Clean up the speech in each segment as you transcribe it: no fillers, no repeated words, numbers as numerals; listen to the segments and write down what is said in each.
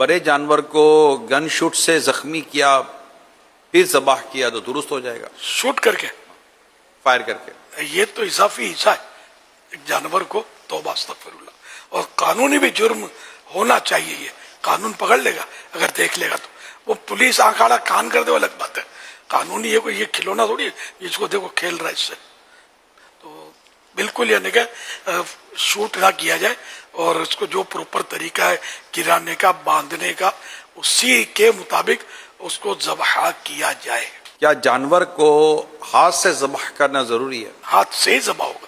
بڑے جانور کو گن شوٹ سے زخمی کیا پھر ذبح کیا تو درست ہو جائے گا؟ شوٹ کر کے، فائر کر کے؟ یہ تو اضافی حصہ ہے ایک جانور کو، توبہ استغفر اللہ، اور قانونی بھی جرم ہونا چاہیے، یہ قانون پکڑ لے گا اگر دیکھ لے گا تو۔ وہ پولیس آنکھ آڑا کان کر دے وہ الگ بات ہے، قانونی یہ کوئی یہ کھلونا تھوڑی ہے جس کو دیکھو کھیل رہا ہے اس سے، تو بالکل یعنی کہ شوٹ نہ کیا جائے، اور اس کو جو پروپر طریقہ ہے گرانے کا، باندھنے کا، اسی کے مطابق اس کو ذبح کیا جائے۔ کیا جانور کو ہاتھ سے ذبح کرنا ضروری ہے؟ ہاتھ سے ہی ذبح ہوگا،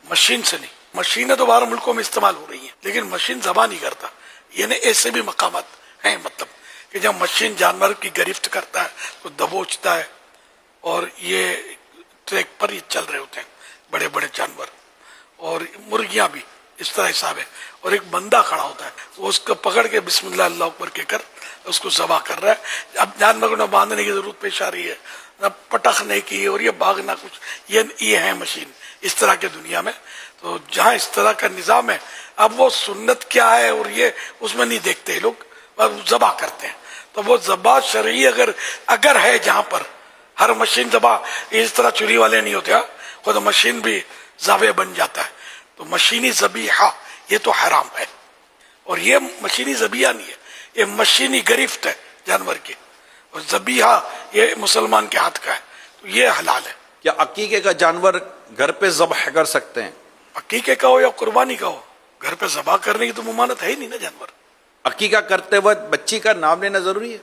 مشین سے نہیں۔ مشینیں تو باہر ملکوں میں استعمال ہو رہی ہیں لیکن مشین ذبح نہیں کرتا، یعنی ایسے بھی مقامات ہیں، مطلب کہ جب مشین جانور کی گرفت کرتا ہے تو دبوچتا ہے، اور یہ ٹریک پر یہ چل رہے ہوتے ہیں بڑے بڑے جانور، اور مرغیاں بھی اس طرح حساب ہے، اور ایک بندہ کھڑا ہوتا ہے وہ اس کو پکڑ کے بسم اللہ اللہ اکبر کہہ کر اس کو ذبح کر رہا ہے۔ اب جانور کو نہ باندھنے کی ضرورت پیش آ رہی ہے، نہ پٹخنے کی، اور یہ بھاگنا کچھ، یہ ہے مشین اس طرح کے دنیا میں۔ تو جہاں اس طرح کا نظام ہے، اب وہ سنت کیا ہے اور یہ اس میں نہیں دیکھتے لوگ، ذبح کرتے ہیں۔ تو وہ ذبح شرعی اگر ہے جہاں پر ہر مشین ذبح، اس طرح چوری والے نہیں ہوتے، خود مشین بھی ذبح بن جاتا ہے، تو مشینی ذبیحہ یہ تو حرام ہے، اور یہ مشینی ذبیحہ نہیں ہے، یہ مشینی گرفت ہے جانور کی، اور ذبیحہ یہ مسلمان کے ہاتھ کا ہے، تو یہ حلال ہے۔ کیا عقیقے کا جانور گھر پہ ذبح کر سکتے ہیں؟ عقیقے کا ہو یا قربانی کا ہو، گھر پہ ذبح کرنے کی تو ممانت ہے ہی نہیں نا جانور۔ عقیقہ کرتے وقت بچی کا نام لینا ضروری ہے؟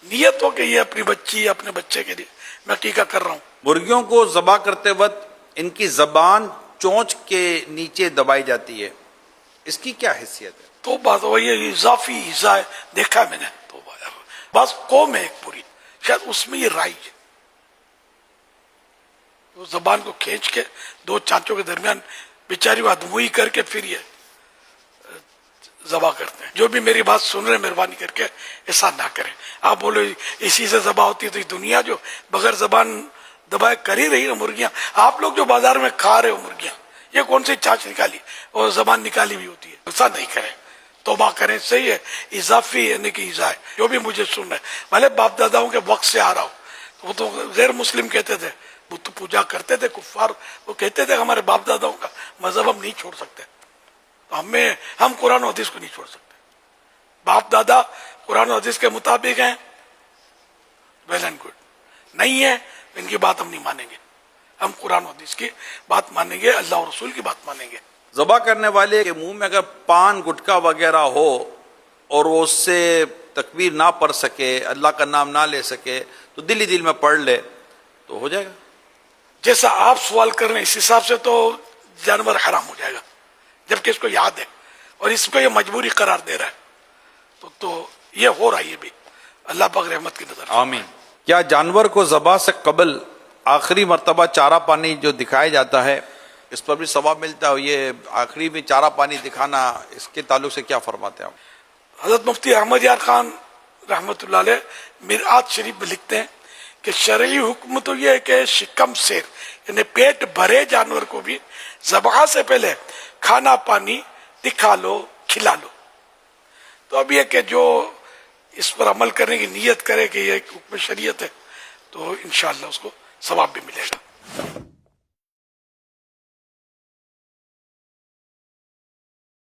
نیت ہو کہ یہ اپنی بچی، اپنے بچے کے لیے میں عقیقہ کر رہا ہوں۔ مرغیوں کو ذبح کرتے وقت ان کی زبان چونچ کے نیچے دبائی جاتی ہے، اس کی کیا حیثیت ہے؟ تو بات ہو، یہ اضافی حصہ ہے، دیکھا میں نے، تو بس قوم ہے ایک پوری، شاید اس میں یہ رائج ہے، وہ زبان کو کھینچ کے دو چانچوں کے درمیان بیچاری کو ادموئی کر کے پھر یہ ذبح کرتے ہیں۔ جو بھی میری بات سن رہے مہربانی کر کے ایسا نہ کریں۔ آپ بولو اسی سے ذبح ہوتی ہے، تو یہ دنیا جو بغیر زبان دبائے کر ہی رہی ہے مرغیاں، آپ لوگ جو بازار میں کھا رہے ہو مرغیاں، یہ کون سی چاچ نکالی اور زبان نکالی بھی ہوتی ہے؟ ایسا نہیں کریں، توبہ کریں، صحیح ہے، اضافی یعنی کہ ایزا ہے۔ جو بھی مجھے سن رہے، بھلے باپ داداؤں کے وقت سے آ رہا ہو، وہ تو غیر مسلم کہتے تھے، بت پوجا کرتے تھے کفار، وہ کہتے تھے ہمارے باپ داداؤں کا مذہب ہم نہیں چھوڑ سکتے، تو ہم قرآن و حدیث کو نہیں چھوڑ سکتے۔ باپ دادا قرآن و حدیث کے مطابق ہیں، ویل اینڈ گڈ، نہیں ہے ان کی بات ہم نہیں مانیں گے، ہم قرآن و حدیث کی بات مانیں گے، اللہ اور رسول کی بات مانیں گے۔ ذبح کرنے والے کے منہ میں اگر پان گٹکا وغیرہ ہو اور وہ اس سے تکبیر نہ پڑھ سکے، اللہ کا نام نہ لے سکے، تو دل ہی دل میں پڑھ لے تو ہو جائے گا؟ جیسا آپ سوال کر رہے ہیں اس حساب سے تو جانور حرام ہو جائے گا، جبکہ اس کو یاد ہے اور اس کو یہ مجبوری قرار دے رہا ہے، تو یہ ہو رہا ہے، یہ بھی اللہ پاک رحمت کی نظر۔ آمین۔ کیا جانور کو ذبح سے قبل آخری مرتبہ چارہ پانی جو دکھایا جاتا ہے اس پر بھی ثواب ملتا ہے؟ یہ آخری میں چارہ پانی دکھانا، اس کے تعلق سے کیا فرماتے ہیں آپ؟ حضرت مفتی احمد یار خان رحمۃ اللہ علیہ مرآت شریف میں لکھتے ہیں کہ شرعی حکم تو یہ ہے کہ شکم سیر یعنی پیٹ بھرے جانور کو بھی ذبح سے پہلے کھانا پانی دکھا لو، کھلا لو۔ تو اب یہ کہ جو اس پر عمل کرنے کی نیت کرے کہ یہ ایک حکم شریعت ہے تو انشاءاللہ اس کو ثواب بھی ملے گا۔